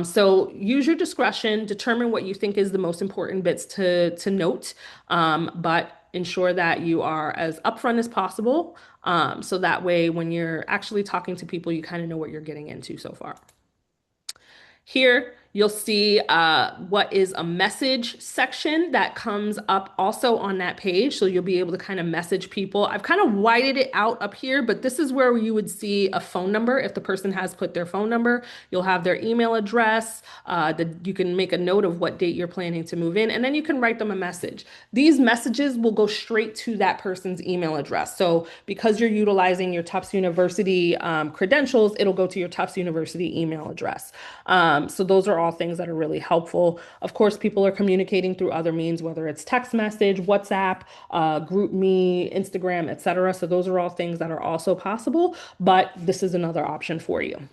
So use your discretion, determine what you think is the most important bits to note, but ensure that you are as upfront as possible. So that way, when you're actually talking to people, you kind of know what you're getting into so far. Here, you'll see what is a message section that comes up also on that page. So you'll be able to kind of message people. I've kind of widened it out up here, but this is where you would see a phone number. If the person has put their phone number, you'll have their email address. You can make a note of what date you're planning to move in, and then you can write them a message. These messages will go straight to that person's email address. So because you're utilizing your Tufts University credentials, it'll go to your Tufts University email address. So those are all things that are really helpful. Of course, people are communicating through other means, whether it's text message, WhatsApp, GroupMe, Instagram, etc. So those are all things that are also possible, but this is another option for you.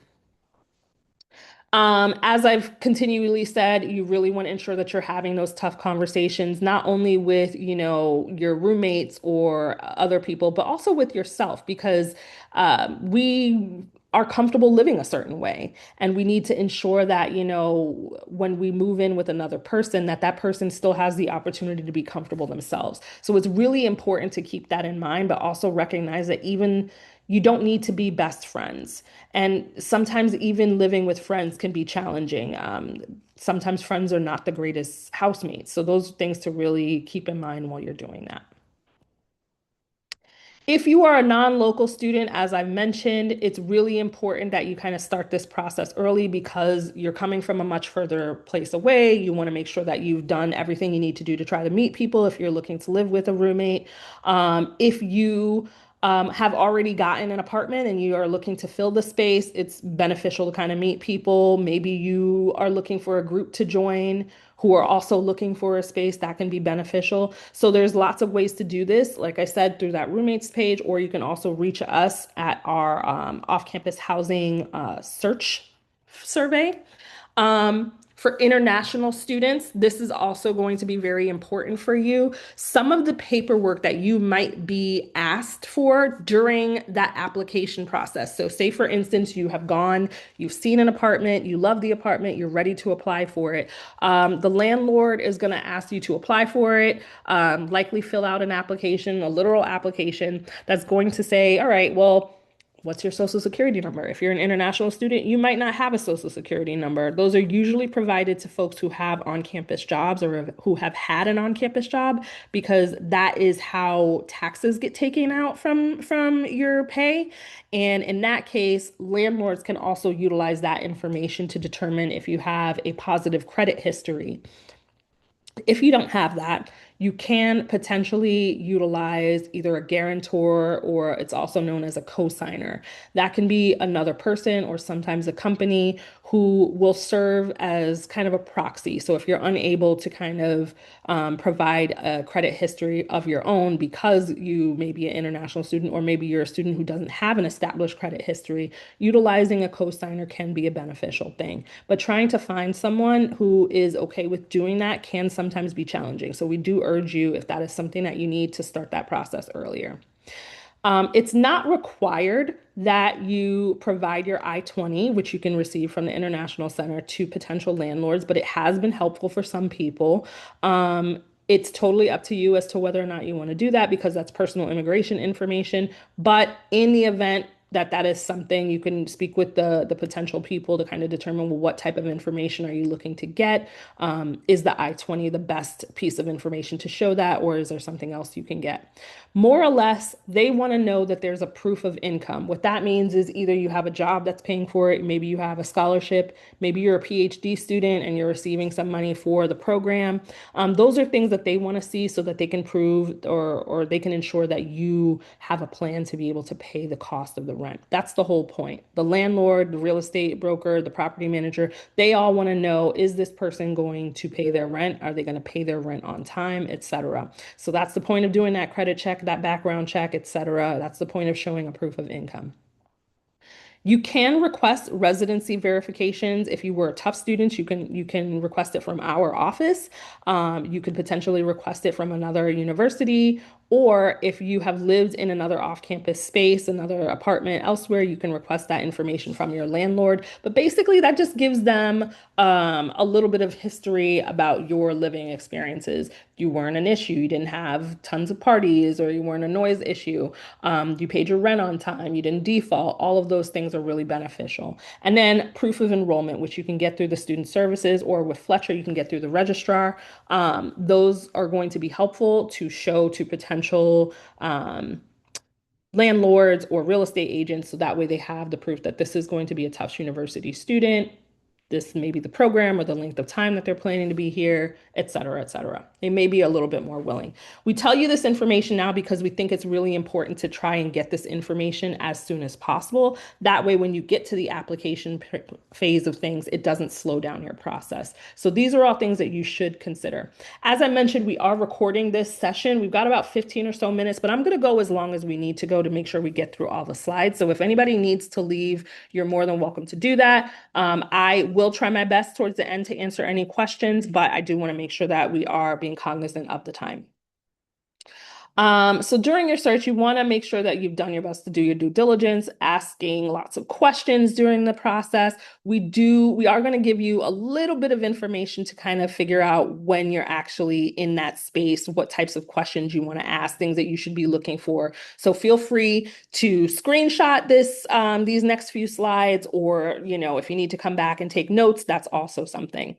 As I've continually said, you really want to ensure that you're having those tough conversations, not only with, your roommates or other people, but also with yourself, because we are comfortable living a certain way. And we need to ensure that, when we move in with another person, that that person still has the opportunity to be comfortable themselves. So it's really important to keep that in mind, but also recognize that even you don't need to be best friends. And sometimes even living with friends can be challenging. Sometimes friends are not the greatest housemates. So those are things to really keep in mind while you're doing that. If you are a non-local student, as I've mentioned, it's really important that you kind of start this process early because you're coming from a much further place away. You want to make sure that you've done everything you need to do to try to meet people if you're looking to live with a roommate. If you have already gotten an apartment and you are looking to fill the space, it's beneficial to kind of meet people. Maybe you are looking for a group to join who are also looking for a space that can be beneficial. So there's lots of ways to do this, like I said, through that roommates page, or you can also reach us at our off-campus housing search survey. For international students, this is also going to be very important for you. Some of the paperwork that you might be asked for during that application process. So, say for instance, you have gone, you've seen an apartment, you love the apartment, you're ready to apply for it. The landlord is going to ask you to apply for it, likely fill out an application, a literal application that's going to say, all right, well, What's your social security number? If you're an international student, you might not have a social security number. Those are usually provided to folks who have on-campus jobs or who have had an on-campus job because that is how taxes get taken out from your pay. And in that case, landlords can also utilize that information to determine if you have a positive credit history. If you don't have that, you can potentially utilize either a guarantor or it's also known as a cosigner. That can be another person or sometimes a company who will serve as kind of a proxy. So if you're unable to kind of provide a credit history of your own because you may be an international student or maybe you're a student who doesn't have an established credit history, utilizing a cosigner can be a beneficial thing. But trying to find someone who is okay with doing that can sometimes be challenging. So we do urge you, if that is something that you need, to start that process earlier. It's not required that you provide your I-20, which you can receive from the International Center, to potential landlords, but it has been helpful for some people. It's totally up to you as to whether or not you want to do that because that's personal immigration information. But in the event that that is something, you can speak with the potential people to kind of determine, well, what type of information are you looking to get? Is the I-20 the best piece of information to show that, or is there something else you can get? More or less, they want to know that there's a proof of income. What that means is either you have a job that's paying for it, maybe you have a scholarship, maybe you're a PhD student and you're receiving some money for the program. Those are things that they want to see so that they can prove or they can ensure that you have a plan to be able to pay the cost of the rent. That's the whole point. The landlord, the real estate broker, the property manager, they all want to know, is this person going to pay their rent? Are they going to pay their rent on time, etc. So that's the point of doing that credit check, that background check, etc. That's the point of showing a proof of income. You can request residency verifications. If you were a Tufts student, you can request it from our office. You could potentially request it from another university, or if you have lived in another off-campus space, another apartment elsewhere, you can request that information from your landlord. But basically, that just gives them a little bit of history about your living experiences. You weren't an issue. You didn't have tons of parties, or you weren't a noise issue. You paid your rent on time. You didn't default. All of those things are really beneficial. And then proof of enrollment, which you can get through the student services, or with Fletcher, you can get through the registrar. Those are going to be helpful to show to potential landlords or real estate agents. So that way they have the proof that this is going to be a Tufts University student. This may be the program or the length of time that they're planning to be here, et cetera, et cetera. They may be a little bit more willing. We tell you this information now because we think it's really important to try and get this information as soon as possible. That way, when you get to the application phase of things, it doesn't slow down your process. So these are all things that you should consider. As I mentioned, we are recording this session. We've got about 15 or so minutes, but I'm going to go as long as we need to go to make sure we get through all the slides. So if anybody needs to leave, you're more than welcome to do that. I will try my best towards the end to answer any questions, but I do want to make sure that we are being cognizant of the time. So during your search, you want to make sure that you've done your best to do your due diligence, asking lots of questions during the process. We are going to give you a little bit of information to kind of figure out when you're actually in that space, what types of questions you want to ask, things that you should be looking for. So feel free to screenshot these next few slides, or, if you need to come back and take notes, that's also something.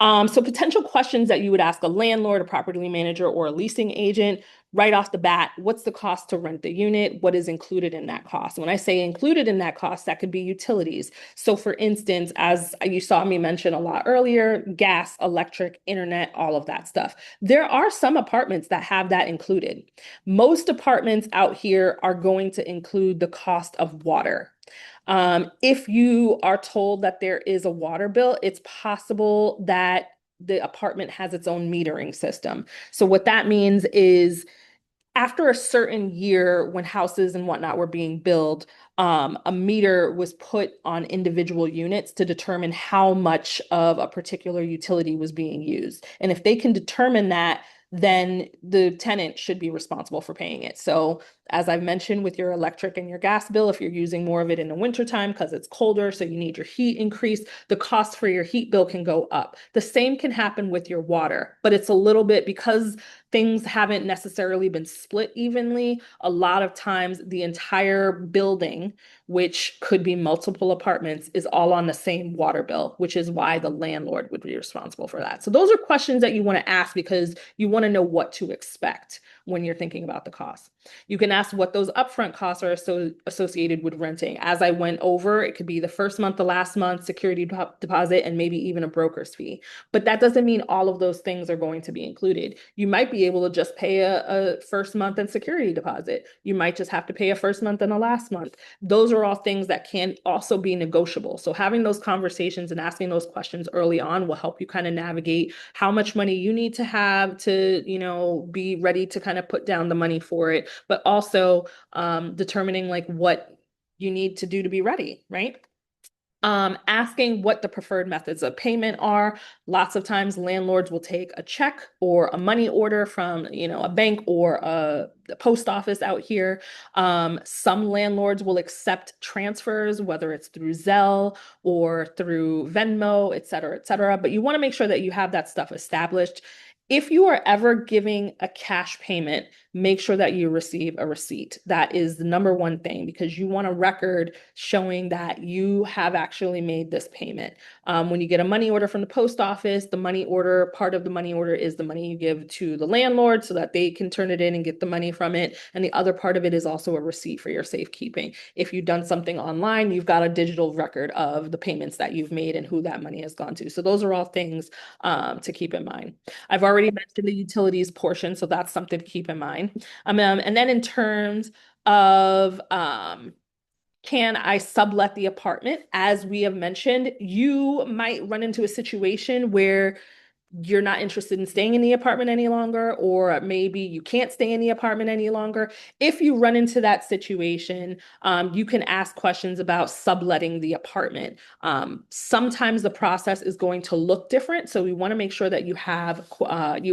So potential questions that you would ask a landlord, a property manager, or a leasing agent right off the bat: what's the cost to rent the unit? What is included in that cost? When I say included in that cost, that could be utilities. So for instance, as you saw me mention a lot earlier, gas, electric, internet, all of that stuff. There are some apartments that have that included. Most apartments out here are going to include the cost of water. If you are told that there is a water bill, it's possible that the apartment has its own metering system. So what that means is, after a certain year, when houses and whatnot were being built, a meter was put on individual units to determine how much of a particular utility was being used. And if they can determine that, then the tenant should be responsible for paying it. So As I've mentioned with your electric and your gas bill, if you're using more of it in the wintertime because it's colder, so you need your heat increased, the cost for your heat bill can go up. The same can happen with your water, but it's a little bit because things haven't necessarily been split evenly. A lot of times, the entire building, which could be multiple apartments, is all on the same water bill, which is why the landlord would be responsible for that. So, those are questions that you want to ask because you want to know what to expect when you're thinking about the cost. You can ask what those upfront costs are associated with renting. As I went over, it could be the first month, the last month, security deposit, and maybe even a broker's fee. But that doesn't mean all of those things are going to be included. You might be able to just pay a first month and security deposit. You might just have to pay a first month and a last month. Those are all things that can also be negotiable. So having those conversations and asking those questions early on will help you kind of navigate how much money you need to have to, be ready to kind of put down the money for it, but also determining like what you need to do to be ready, right? Asking what the preferred methods of payment are. Lots of times landlords will take a check or a money order from, a bank or the post office out here. Some landlords will accept transfers, whether it's through Zelle or through Venmo, et cetera, et cetera. But you want to make sure that you have that stuff established. If you are ever giving a cash payment, make sure that you receive a receipt. That is the number one thing because you want a record showing that you have actually made this payment. When you get a money order from the post office, the money order, part of the money order is the money you give to the landlord so that they can turn it in and get the money from it. And the other part of it is also a receipt for your safekeeping. If you've done something online, you've got a digital record of the payments that you've made and who that money has gone to. So those are all things to keep in mind. I've already mentioned the utilities portion, so that's something to keep in mind. And then in terms of can I sublet the apartment? As we have mentioned, you might run into a situation where you're not interested in staying in the apartment any longer, or maybe you can't stay in the apartment any longer. If you run into that situation, you can ask questions about subletting the apartment. Sometimes the process is going to look different, so we want to make sure that you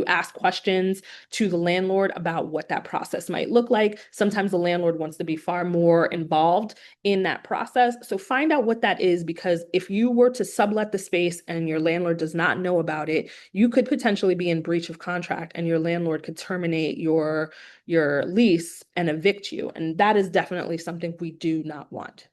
ask questions to the landlord about what that process might look like. Sometimes the landlord wants to be far more involved in that process. So find out what that is, because if you were to sublet the space and your landlord does not know about it, you could potentially be in breach of contract and your landlord could terminate your lease and evict you. And that is definitely something we do not want.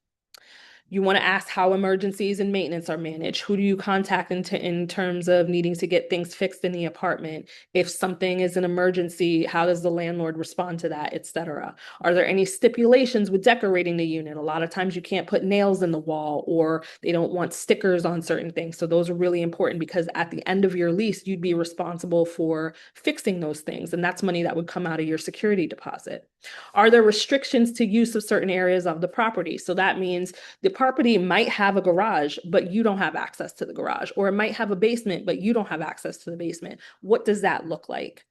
You want to ask how emergencies and maintenance are managed. Who do you contact in terms of needing to get things fixed in the apartment? If something is an emergency, how does the landlord respond to that, etc.? Are there any stipulations with decorating the unit? A lot of times you can't put nails in the wall, or they don't want stickers on certain things. So those are really important because at the end of your lease, you'd be responsible for fixing those things. And that's money that would come out of your security deposit. Are there restrictions to use of certain areas of the property? So that means the property might have a garage, but you don't have access to the garage, or it might have a basement, but you don't have access to the basement. What does that look like?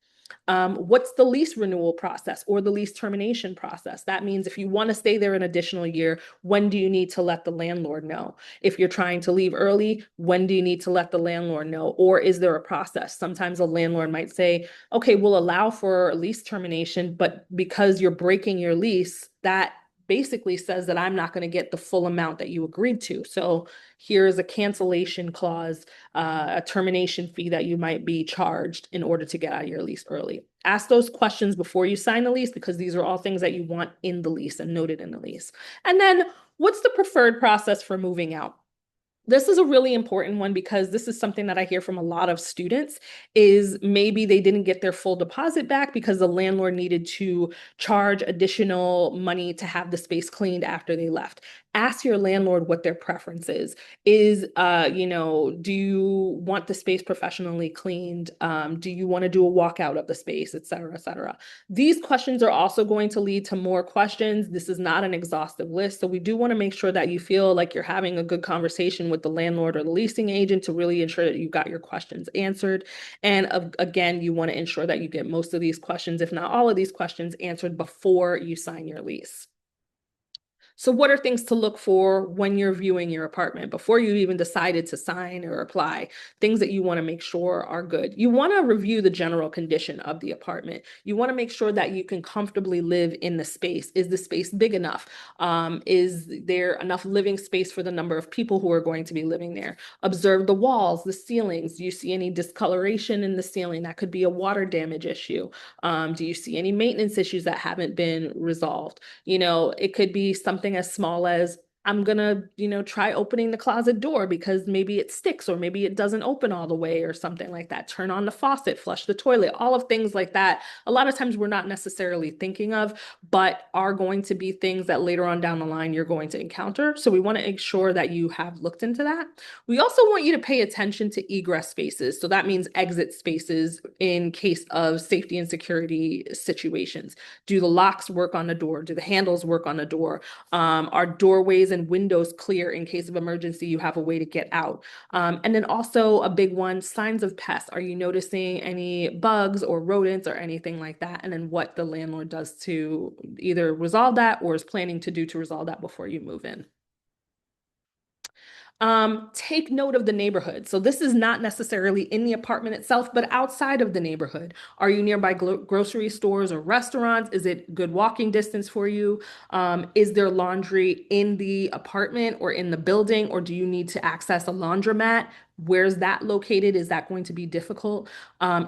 What's the lease renewal process or the lease termination process? That means if you want to stay there an additional year, when do you need to let the landlord know? If you're trying to leave early, when do you need to let the landlord know? Or is there a process? Sometimes a landlord might say, okay, we'll allow for lease termination, but because you're breaking your lease, that basically says that I'm not going to get the full amount that you agreed to. So here's a cancellation clause, a termination fee that you might be charged in order to get out of your lease early. Ask those questions before you sign the lease, because these are all things that you want in the lease and noted in the lease. And then what's the preferred process for moving out? This is a really important one because this is something that I hear from a lot of students is maybe they didn't get their full deposit back because the landlord needed to charge additional money to have the space cleaned after they left. Ask your landlord what their preference is. Do you want the space professionally cleaned? Do you want to do a walkout of the space, et cetera, et cetera? These questions are also going to lead to more questions. This is not an exhaustive list. So we do want to make sure that you feel like you're having a good conversation with the landlord or the leasing agent to really ensure that you got your questions answered. And again, you want to ensure that you get most of these questions, if not all of these questions, answered before you sign your lease. So, what are things to look for when you're viewing your apartment before you even decided to sign or apply? Things that you want to make sure are good. You want to review the general condition of the apartment. You want to make sure that you can comfortably live in the space. Is the space big enough? Is there enough living space for the number of people who are going to be living there? Observe the walls, the ceilings. Do you see any discoloration in the ceiling? That could be a water damage issue. Do you see any maintenance issues that haven't been resolved? It could be something as small as I'm gonna, try opening the closet door because maybe it sticks or maybe it doesn't open all the way or something like that. Turn on the faucet, flush the toilet, all of things like that. A lot of times we're not necessarily thinking of, but are going to be things that later on down the line you're going to encounter. So we want to ensure that you have looked into that. We also want you to pay attention to egress spaces. So that means exit spaces in case of safety and security situations. Do the locks work on the door? Do the handles work on the door? Are doorways and windows clear in case of emergency? You have a way to get out. And then also a big one, signs of pests. Are you noticing any bugs or rodents or anything like that? And then what the landlord does to either resolve that or is planning to do to resolve that before you move in. Take note of the neighborhood. So this is not necessarily in the apartment itself, but outside of the neighborhood. Are you nearby grocery stores or restaurants? Is it good walking distance for you? Is there laundry in the apartment or in the building, or do you need to access a laundromat? Where's that located? Is that going to be difficult?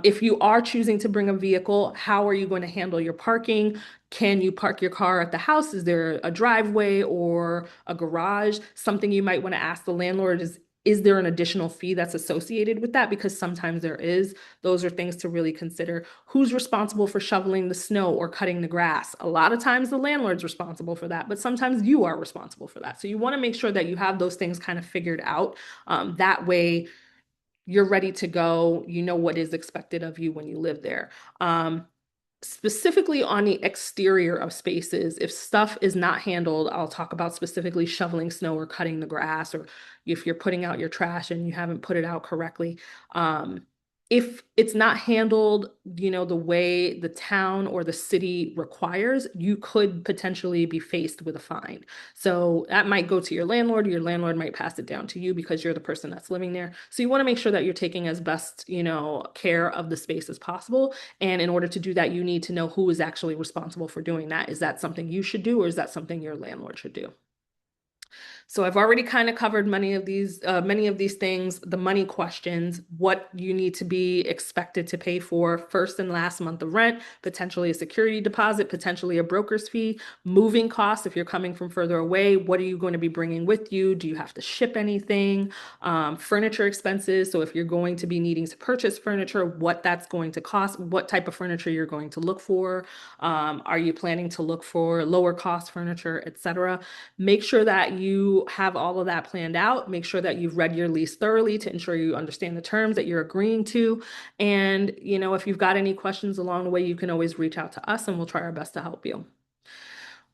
If you are choosing to bring a vehicle, how are you going to handle your parking? Can you park your car at the house? Is there a driveway or a garage? Something you might want to ask the landlord is there an additional fee that's associated with that? Because sometimes there is. Those are things to really consider. Who's responsible for shoveling the snow or cutting the grass? A lot of times the landlord's responsible for that, but sometimes you are responsible for that. So you want to make sure that you have those things kind of figured out. That way you're ready to go. You know what is expected of you when you live there. Specifically on the exterior of spaces, if stuff is not handled, I'll talk about specifically shoveling snow or cutting the grass, or if you're putting out your trash and you haven't put it out correctly. If it's not handled, the way the town or the city requires, you could potentially be faced with a fine. So that might go to your landlord. Your landlord might pass it down to you because you're the person that's living there. So you want to make sure that you're taking as best, care of the space as possible. And in order to do that, you need to know who is actually responsible for doing that. Is that something you should do, or is that something your landlord should do? So I've already kind of covered many of these things, the money questions, what you need to be expected to pay for first and last month of rent, potentially a security deposit, potentially a broker's fee, moving costs if you're coming from further away. What are you going to be bringing with you? Do you have to ship anything? Furniture expenses. So if you're going to be needing to purchase furniture, what that's going to cost, what type of furniture you're going to look for. Are you planning to look for lower cost furniture, etc.? Make sure that you have all of that planned out. Make sure that you've read your lease thoroughly to ensure you understand the terms that you're agreeing to. And, if you've got any questions along the way, you can always reach out to us and we'll try our best to help you.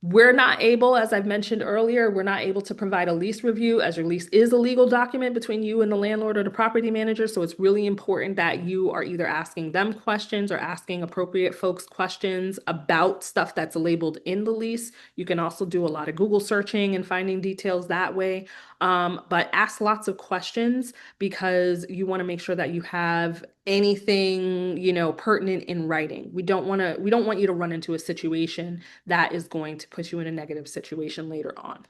We're not able, as I've mentioned earlier, we're not able to provide a lease review as your lease is a legal document between you and the landlord or the property manager. So it's really important that you are either asking them questions or asking appropriate folks questions about stuff that's labeled in the lease. You can also do a lot of Google searching and finding details that way. But ask lots of questions because you want to make sure that you have anything, pertinent in writing. We don't want you to run into a situation that is going to put you in a negative situation later on.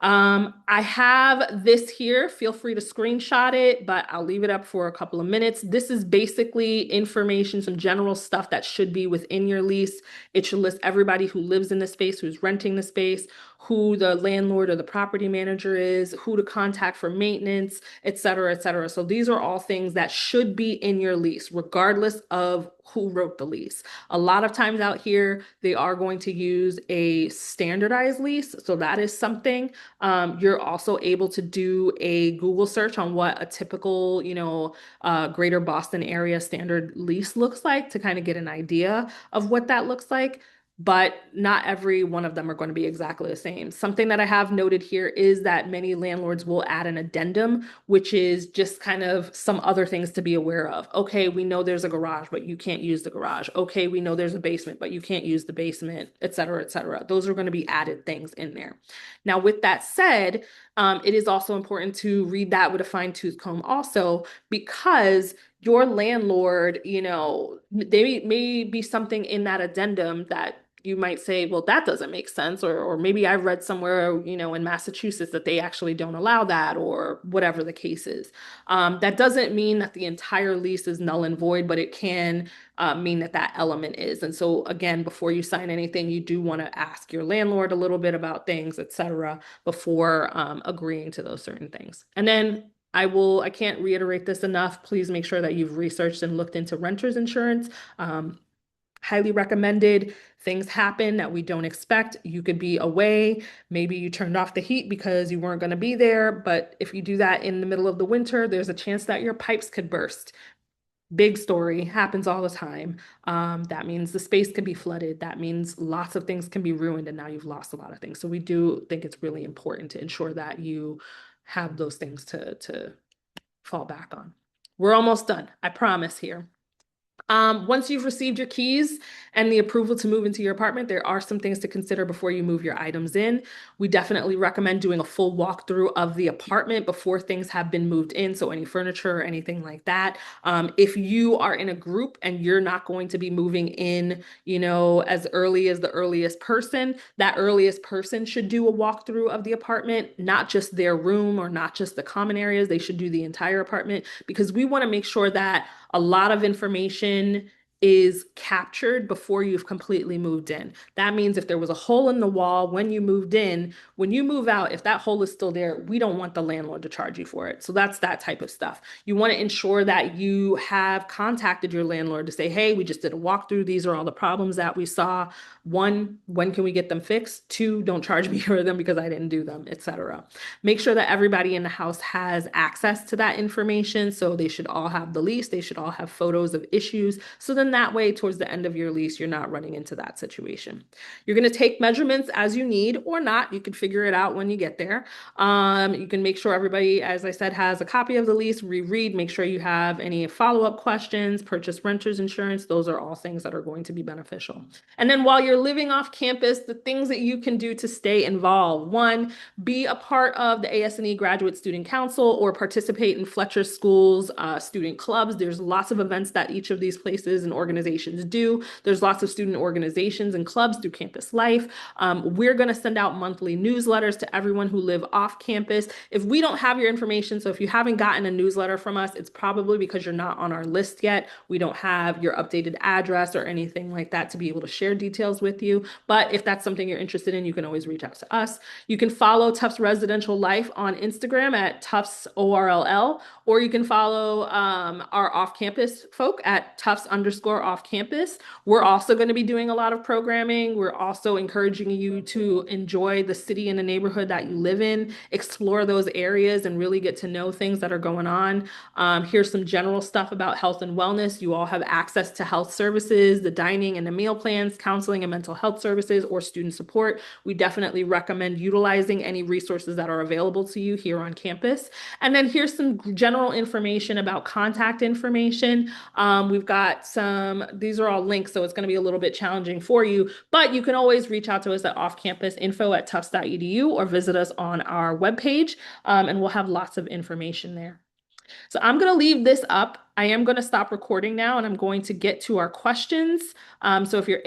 I have this here. Feel free to screenshot it, but I'll leave it up for a couple of minutes. This is basically information, some general stuff that should be within your lease. It should list everybody who lives in the space, who's renting the space, who the landlord or the property manager is, who to contact for maintenance, et cetera, et cetera. So these are all things that should be in your lease, regardless of who wrote the lease. A lot of times out here, they are going to use a standardized lease. So that is something. You're also able to do a Google search on what a typical, greater Boston area standard lease looks like to kind of get an idea of what that looks like. but not every one of them are going to be exactly the same. Something that I have noted here is that many landlords will add an addendum, which is just kind of some other things to be aware of. Okay, we know there's a garage, but you can't use the garage. Okay, we know there's a basement, but you can't use the basement, et cetera, et cetera. Those are going to be added things in there. Now, with that said, it is also important to read that with a fine-tooth comb also, because your landlord, they may be something in that addendum that you might say, well, that doesn't make sense. Or maybe I've read somewhere, in Massachusetts that they actually don't allow that, or whatever the case is. That doesn't mean that the entire lease is null and void, but it can mean that that element is. And so again, before you sign anything, you do want to ask your landlord a little bit about things, etc., before agreeing to those certain things. And then I can't reiterate this enough. Please make sure that you've researched and looked into renter's insurance. Highly recommended. Things happen that we don't expect. You could be away. Maybe you turned off the heat because you weren't going to be there. But if you do that in the middle of the winter, there's a chance that your pipes could burst. Big story, happens all the time. That means the space can be flooded. That means lots of things can be ruined, and now you've lost a lot of things. So we do think it's really important to ensure that you have those things to fall back on. We're almost done, I promise here. Once you've received your keys and the approval to move into your apartment, there are some things to consider before you move your items in. We definitely recommend doing a full walkthrough of the apartment before things have been moved in, so any furniture or anything like that. If you are in a group and you're not going to be moving in, as early as the earliest person, that earliest person should do a walkthrough of the apartment, not just their room or not just the common areas. They should do the entire apartment, because we want to make sure that a lot of information is captured before you've completely moved in. That means if there was a hole in the wall when you moved in, when you move out, if that hole is still there, we don't want the landlord to charge you for it. So that's that type of stuff. You want to ensure that you have contacted your landlord to say, hey, we just did a walkthrough. These are all the problems that we saw. One, when can we get them fixed? Two, don't charge me for them because I didn't do them, etc. Make sure that everybody in the house has access to that information. So they should all have the lease. They should all have photos of issues. So then that way, towards the end of your lease, you're not running into that situation. You're going to take measurements as you need or not. You can figure it out when you get there. You can make sure everybody, as I said, has a copy of the lease, reread, make sure you have any follow-up questions, purchase renter's insurance. Those are all things that are going to be beneficial. And then while you're living off campus, the things that you can do to stay involved. One, be a part of the AS&E Graduate Student Council or participate in Fletcher School's student clubs. There's lots of events that each of these places and organizations do. There's lots of student organizations and clubs through Campus Life. We're going to send out monthly newsletters to everyone who live off campus. If we don't have your information, so if you haven't gotten a newsletter from us, it's probably because you're not on our list yet. We don't have your updated address or anything like that to be able to share details with you. But if that's something you're interested in, you can always reach out to us. You can follow Tufts Residential Life on Instagram at Tufts ORLL, or you can follow our off-campus folk at Tufts_off-campus. We're also going to be doing a lot of programming. We're also encouraging you to enjoy the city and the neighborhood that you live in, explore those areas and really get to know things that are going on. Here's some general stuff about health and wellness. You all have access to health services, the dining and the meal plans, counseling and mental health services, or student support. We definitely recommend utilizing any resources that are available to you here on campus. And then here's some general information about contact information. We've got these are all links, so it's going to be a little bit challenging for you, but you can always reach out to us at offcampusinfo@tufts.edu or visit us on our webpage, and we'll have lots of information there. So I'm going to leave this up. I am going to stop recording now, and I'm going to get to our questions. So if you're